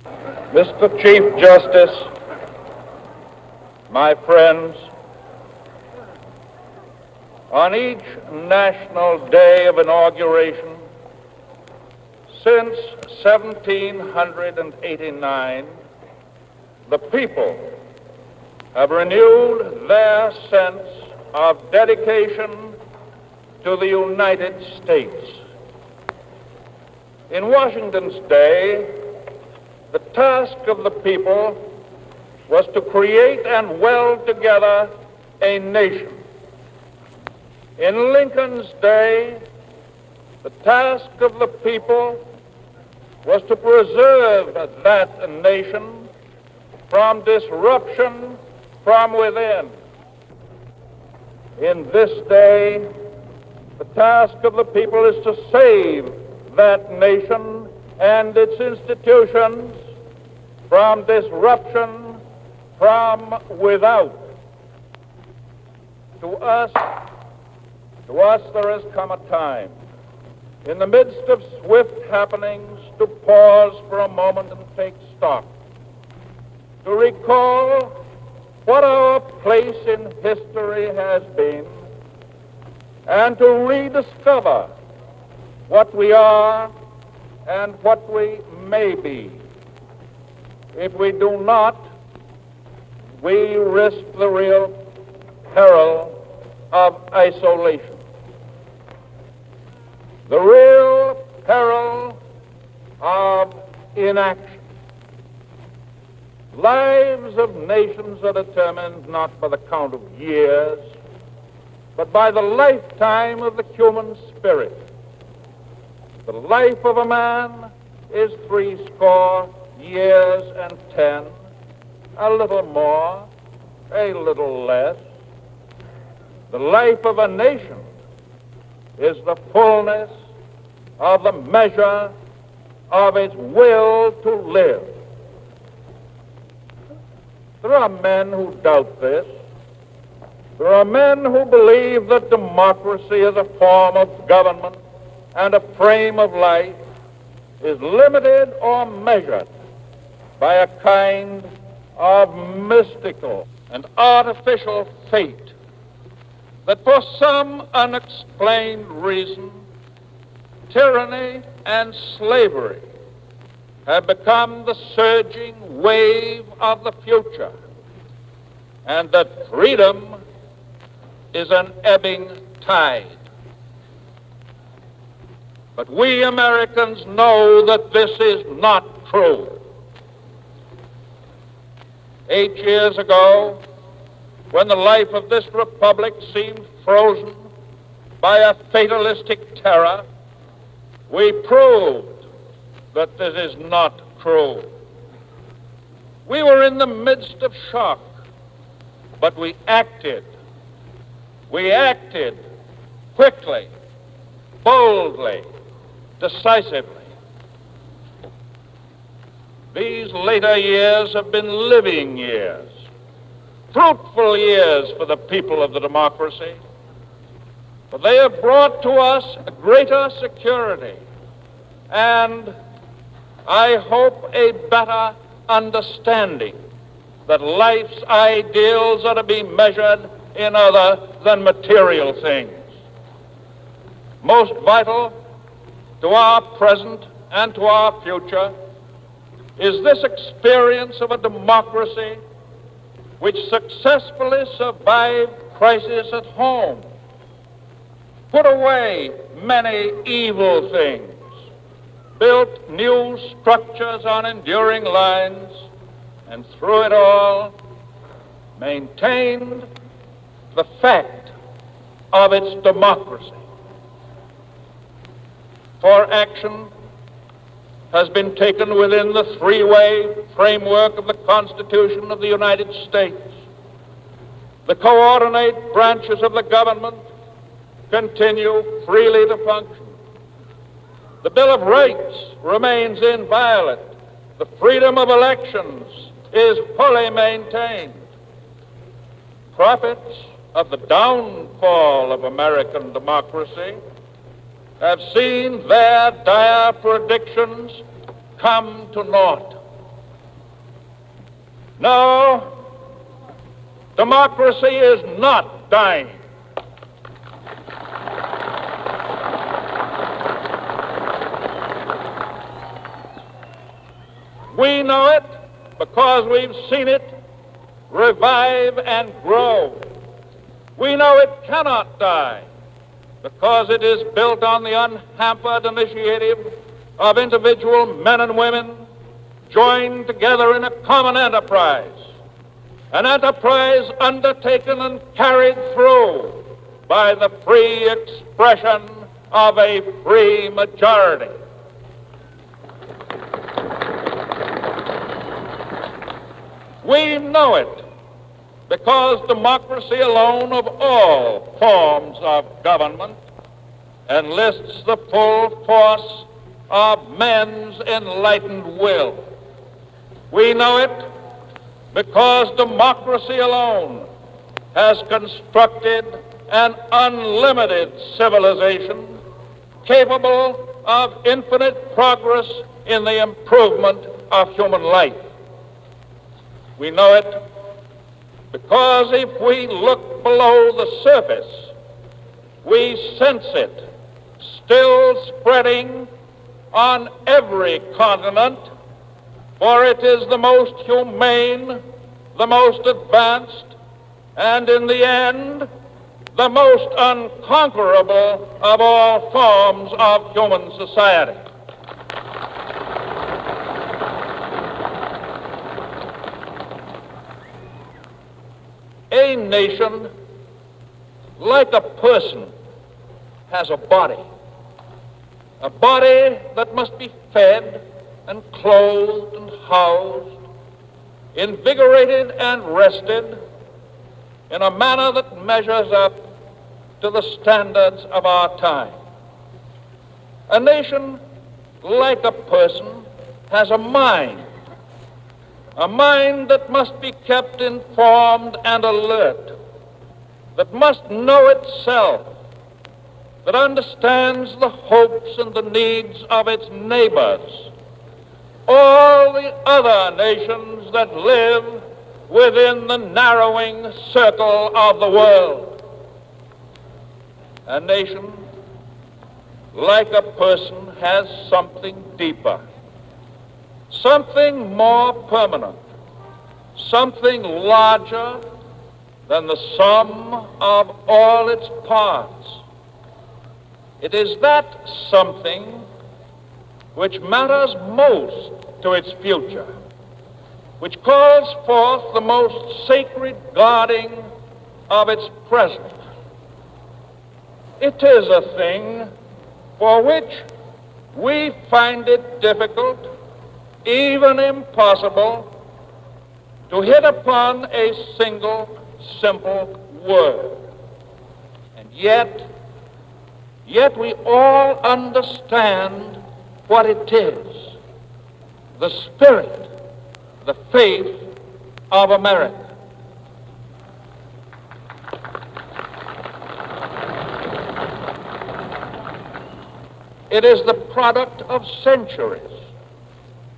Mr. Chief Justice, my friends, on each National Day of Inauguration since 1789, the people have renewed their sense of dedication to the United States. In Washington's day, the task of the people was to create and weld together a nation. In Lincoln's day, the task of the people was to preserve that nation from disruption from within. In this day, the task of the people is to save that nation and its institutions from disruption from without. To us, there has come a time, in the midst of swift happenings, to pause for a moment and take stock, to recall what our place in history has been, and to rediscover what we are and what we may be. If we do not, we risk the real peril of isolation. The real peril of inaction. Lives of nations are determined not by the count of years, but by the lifetime of the human spirit. The life of a man is 80 years and 10, a little more, a little less. The life of a nation is the fullness of the measure of its will to live. There are men who doubt this. There are men who believe that democracy as a form of government and a frame of life is limited or measured by a kind of mystical and artificial fate, that for some unexplained reason, tyranny and slavery have become the surging wave of the future, and that freedom is an ebbing tide. But we Americans know that this is not true. 8 years ago, when the life of this republic seemed frozen by a fatalistic terror, we proved that this is not true. We were in the midst of shock, but we acted. We acted quickly, boldly, decisively. These later years have been living years, fruitful years for the people of the democracy, but they have brought to us a greater security and, I hope, a better understanding that life's ideals are to be measured in other than material things. Most vital to our present and to our future is this experience of a democracy which successfully survived crisis at home, put away many evil things, built new structures on enduring lines, and through it all maintained the fact of its democracy. For action has been taken within the three-way framework of the Constitution of the United States. The coordinate branches of the government continue freely to function. The Bill of Rights remains inviolate. The freedom of elections is fully maintained. Prophets of the downfall of American democracy have seen their dire predictions come to naught. No, democracy is not dying. We know it because we've seen it revive and grow. We know it cannot die because it is built on the unhampered initiative of individual men and women joined together in a common enterprise, an enterprise undertaken and carried through by the free expression of a free majority. We know it because democracy alone of all forms of government enlists the full force of men's enlightened will. We know it because democracy alone has constructed an unlimited civilization capable of infinite progress in the improvement of human life. We know it because if we look below the surface, we sense it still spreading on every continent, for it is the most humane, the most advanced, and in the end, the most unconquerable of all forms of human society. A nation, like a person, has a body that must be fed and clothed and housed, invigorated and rested in a manner that measures up to the standards of our time. A nation, like a person, has a mind that must be kept informed and alert, that must know itself, that understands the hopes and the needs of its neighbors, all the other nations that live within the narrowing circle of the world. A nation, like a person, has something deeper, something more permanent, something larger than the sum of all its parts. It is that something which matters most to its future, which calls forth the most sacred guarding of its present. It is a thing for which we find it difficult, even impossible, to hit upon a single, simple word. And yet we all understand what it is, the spirit, the faith of America. It is the product of centuries.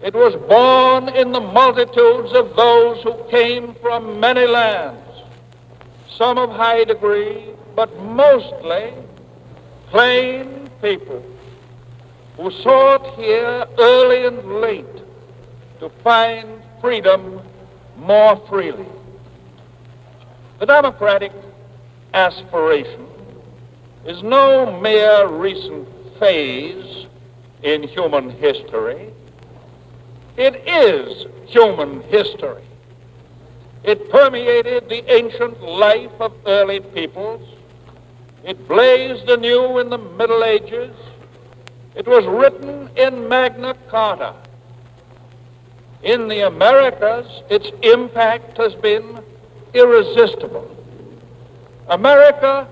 It was born in the multitudes of those who came from many lands, some of high degree, but mostly plain people who sought here early and late to find freedom more freely. The democratic aspiration is no mere recent phase in human history. It is human history. It permeated the ancient life of early peoples. It blazed anew in the Middle Ages. It was written in Magna Carta. In the Americas, its impact has been irresistible. America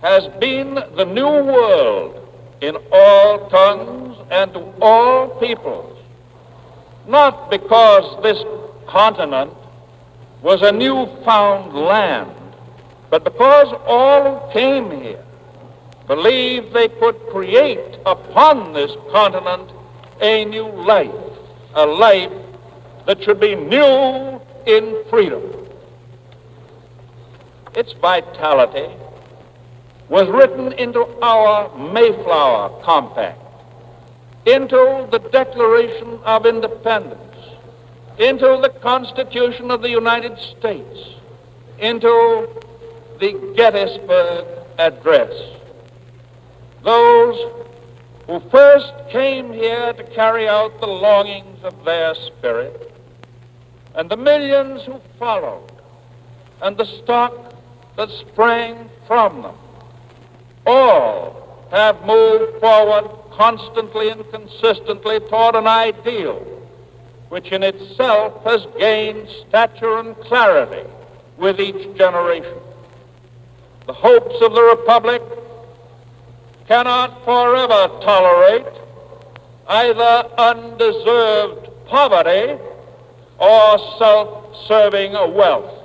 has been the new world in all tongues and to all peoples, not because this continent was a newfound land, but because all who came here believed they could create upon this continent a new life, a life that should be new in freedom. Its vitality was written into our Mayflower Compact, into the Declaration of Independence, into the Constitution of the United States, into the Gettysburg Address. Those who first came here to carry out the longings of their spirit, and the millions who followed, and the stock that sprang from them, all have moved forward constantly and consistently toward an ideal which in itself has gained stature and clarity with each generation. The hopes of the Republic cannot forever tolerate either undeserved poverty or self-serving wealth.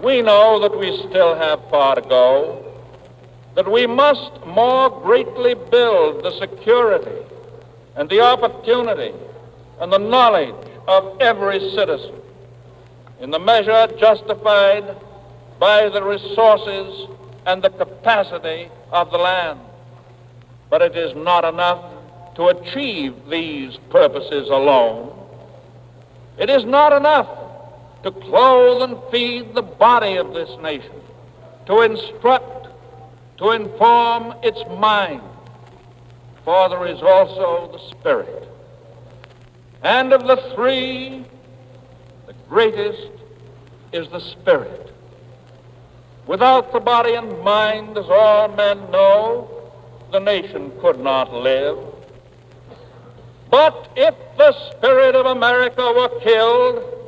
We know that we still have far to go, that we must more greatly build the security and the opportunity and the knowledge of every citizen in the measure justified by the resources and the capacity of the land. But it is not enough to achieve these purposes alone. It is not enough to clothe and feed the body of this nation, to instruct, to inform its mind, for there is also the spirit. And of the three, the greatest is the spirit. Without the body and mind, as all men know, the nation could not live. But if the spirit of America were killed,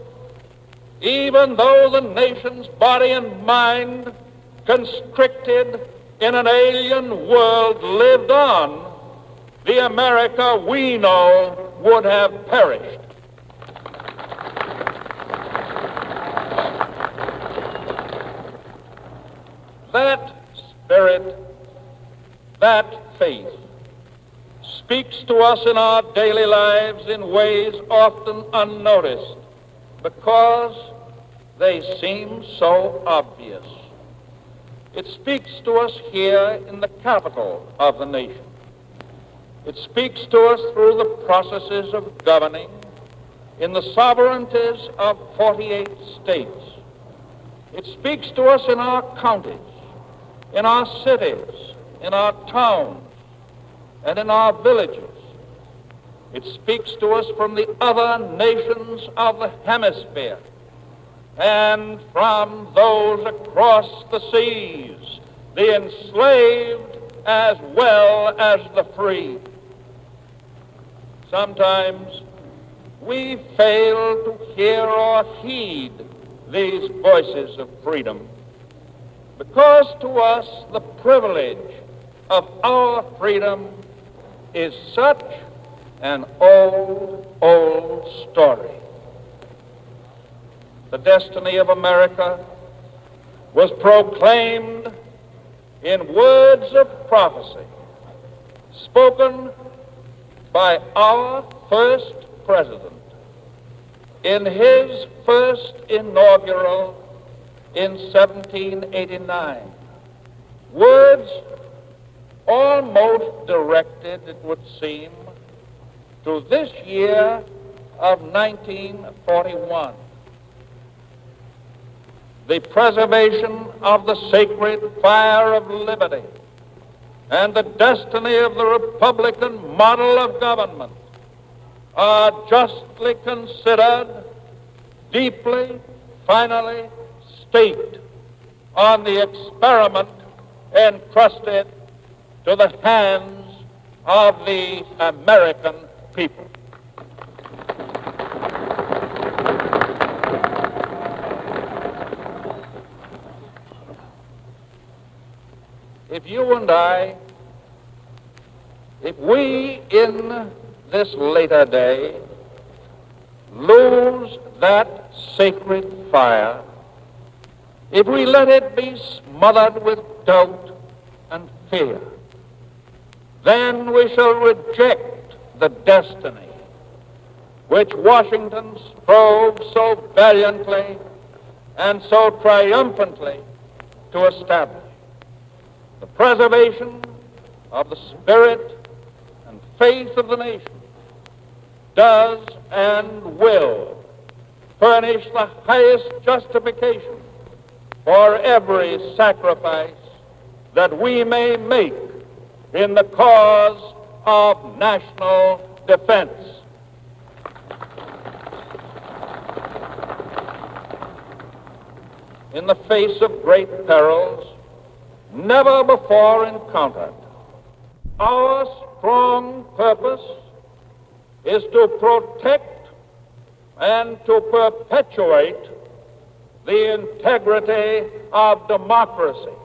even though the nation's body and mind, constricted in an alien world, lived on, the America we know would have perished. That spirit, that faith, speaks to us in our daily lives in ways often unnoticed because they seem so obvious. It speaks to us here in the capital of the nation. It speaks to us through the processes of governing in the sovereignties of 48 states. It speaks to us in our counties, in our cities, in our towns, and in our villages. It speaks to us from the other nations of the hemisphere and from those across the seas, the enslaved as well as the free. Sometimes we fail to hear or heed these voices of freedom because to us the privilege of our freedom is such an old, old story. The destiny of America was proclaimed in words of prophecy spoken by our first president in his first inaugural in 1789. Words almost directed, it would seem, to this year of 1941. The preservation of the sacred fire of liberty and the destiny of the Republican model of government are justly considered, deeply, finally staked on the experiment entrusted to the hands of the American people. If you and I, if we in this later day lose that sacred fire, if we let it be smothered with doubt and fear, then we shall reject the destiny which Washington strove so valiantly and so triumphantly to establish. The preservation of the spirit and faith of the nation does and will furnish the highest justification for every sacrifice that we may make in the cause of national defense. In the face of great perils never before encountered, our strong purpose is to protect and to perpetuate the integrity of democracy.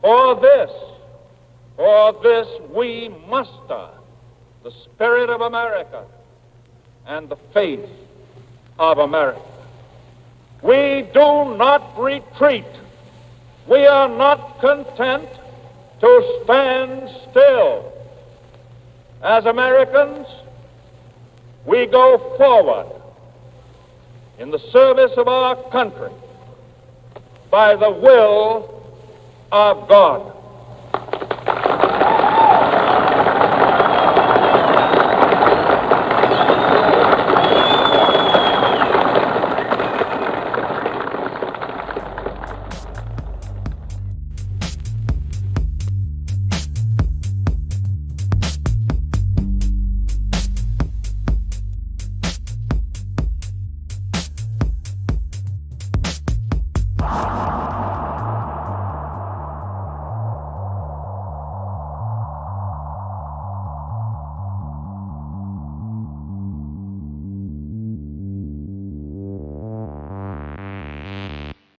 For this we muster the spirit of America and the faith of America. We do not retreat. We are not content to stand still. As Americans, we go forward in the service of our country by the will of God.